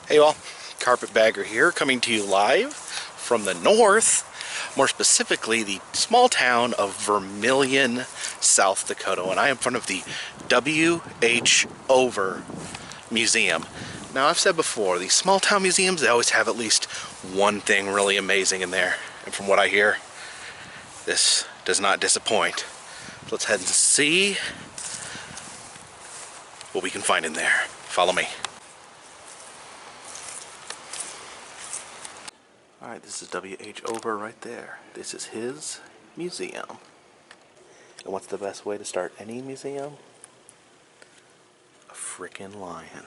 Hey all, Carpetbagger here, coming to you live from the north, more specifically the small town of Vermillion, South Dakota, and I am in front of the W.H. Over Museum. Now, I've said before, these small town museums, they always have at least one thing really amazing in there, and from what I hear, this does not disappoint. Let's head and see what we can find in there. Follow me. Alright, this is W.H. Over right there. This is his museum. And what's the best way to start any museum? A frickin' lion.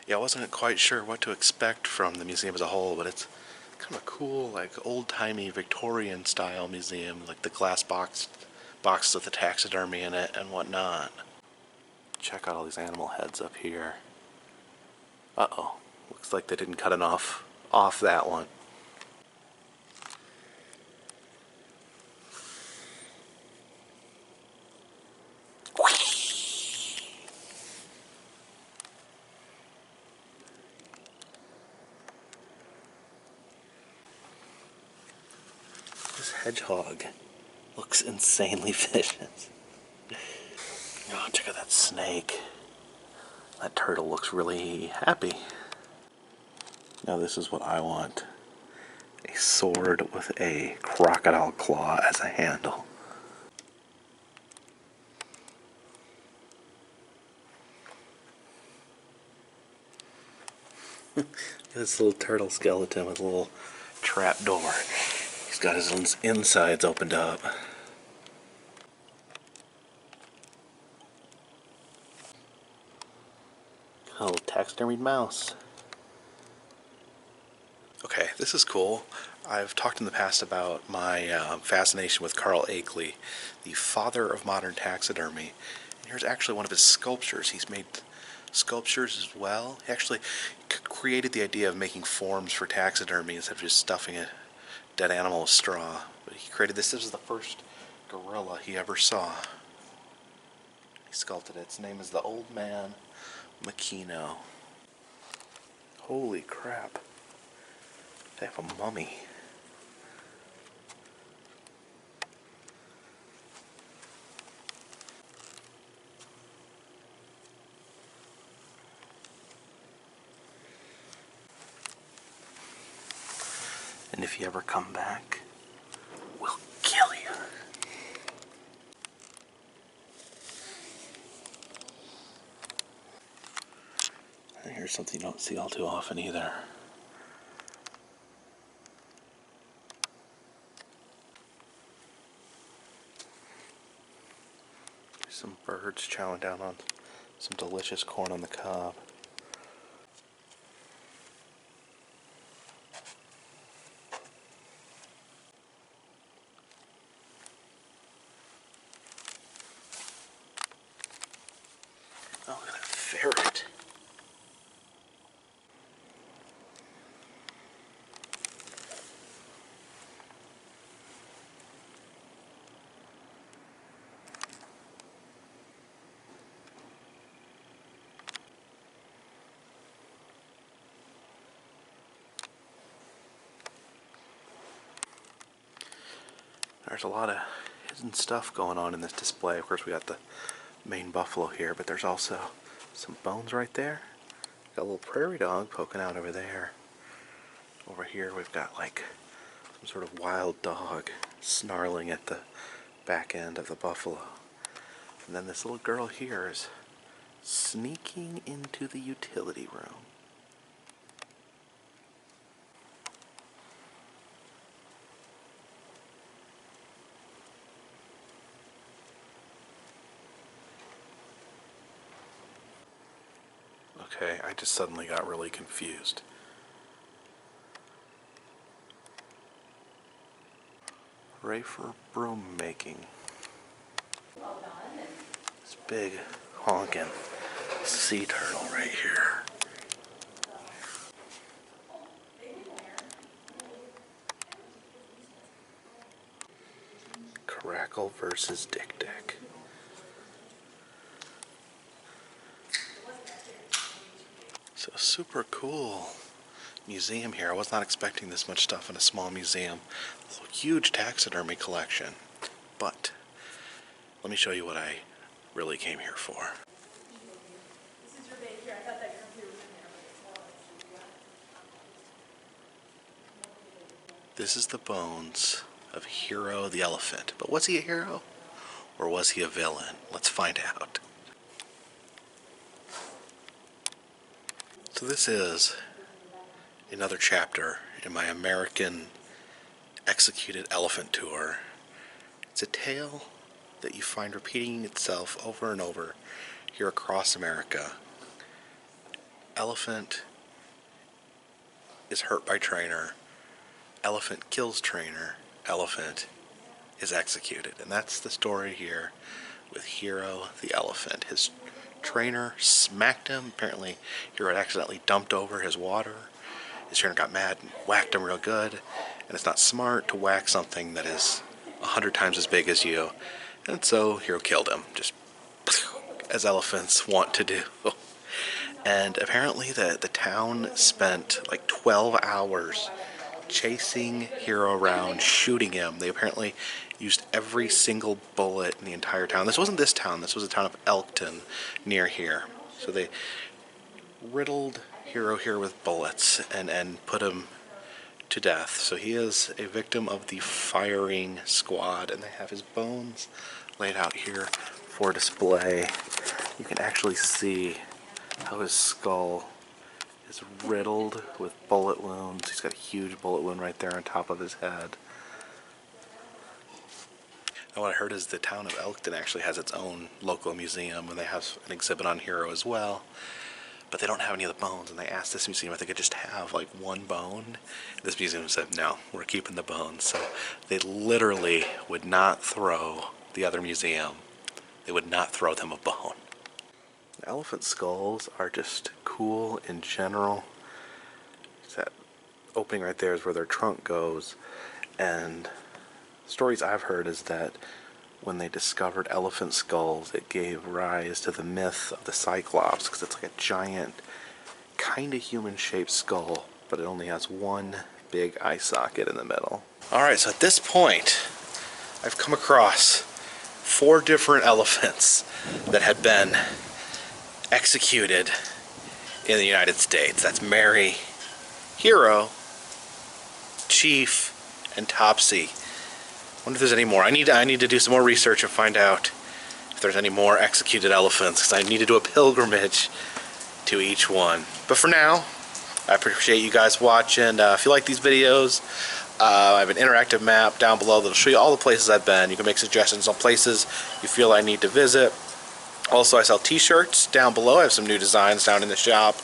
Yeah, I wasn't quite sure what to expect from the museum as a whole, but it's kind of a cool, like, old-timey Victorian style museum, like the glass boxes with the taxidermy in it and whatnot. Check out all these animal heads up here. Uh-oh. Looks like they didn't cut enough off that one. This hedgehog looks insanely vicious. Oh, check out that snake. That turtle looks really happy. Now this is what I want. A sword with a crocodile claw as a handle. This little turtle skeleton with a little trap door. He's got his insides opened up. A little taxidermied mouse. Okay, this is cool. I've talked in the past about my fascination with Carl Akeley, the father of modern taxidermy. And here's actually one of his sculptures. He's made sculptures as well. He actually created the idea of making forms for taxidermy instead of just stuffing a dead animal with straw. But he created this. This is the first gorilla he ever saw. He sculpted it. Its name is the Old Man Makino. Holy crap. They have a mummy. And if you ever come back, we'll kill you. And here's something you don't see all too often either. Some birds chowing down on some delicious corn on the cob. Oh, look at that ferret. There's a lot of hidden stuff going on in this display. Of course, we got the main buffalo here, but there's also some bones right there. Got a little prairie dog poking out over there. Over here, we've got like some sort of wild dog snarling at the back end of the buffalo. And then this little girl here is sneaking into the utility room. Okay, I just suddenly got really confused. Ray for broom making. This big honking sea turtle right here. Crackle versus Dick Dick. So A super cool museum here. I was not expecting this much stuff in a small museum. A huge taxidermy collection. But let me show you what I really came here for. This is your bait here. I thought that your computer was in there, but it's This is the bones of Hero the elephant. But was he a hero? Or was he a villain? Let's find out. So this is another chapter in my American Executed Elephant Tour. It's a tale that you find repeating itself over and over here across America. Elephant is hurt by trainer. Elephant kills trainer. Elephant is executed. And that's the story here with Hero the elephant. His trainer smacked him. Apparently Hero had accidentally dumped over his water. His trainer got mad and whacked him real good. And it's not smart to whack something that is 100 times as big as you. And so Hero killed him, just as elephants want to do. And apparently the town spent like 12 hours chasing Hero around, shooting him. They apparently used every single bullet in the entire town. This wasn't this town, this was the town of Elkton near here. So they riddled Hero here with bullets and put him to death. So he is a victim of the firing squad, and they have his bones laid out here for display. You can actually see how his skull is riddled with bullet wounds. He's got a huge bullet wound right there on top of his head. And what I heard is the town of Elkton actually has its own local museum, and they have an exhibit on Hero as well. But they don't have any of the bones, and they asked this museum if they could just have like one bone. This museum said, no, we're keeping the bones. So they literally would not throw the other museum. They would not throw them a bone. Elephant skulls are just cool in general. That opening right there is where their trunk goes. And stories I've heard is that when they discovered elephant skulls, it gave rise to the myth of the Cyclops, because it's like a giant, kind of human-shaped skull, but it only has one big eye socket in the middle. Alright, so at this point, I've come across 4 different elephants that had been executed in the United States. That's Mary, Hero, Chief, and Topsy. I wonder if there's any more. I need to do some more research and find out if there's any more executed elephants, because I need to do a pilgrimage to each one. But for now, I appreciate you guys watching. If you like these videos, I have an interactive map down below that'll show you all the places I've been. You can make suggestions on places you feel I need to visit. Also, I sell t-shirts down below. I have some new designs down in the shop.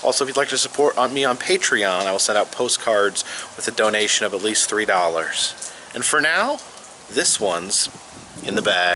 Also, if you'd like to support me on Patreon, I will send out postcards with a donation of at least $3. And for now, this one's in the bag.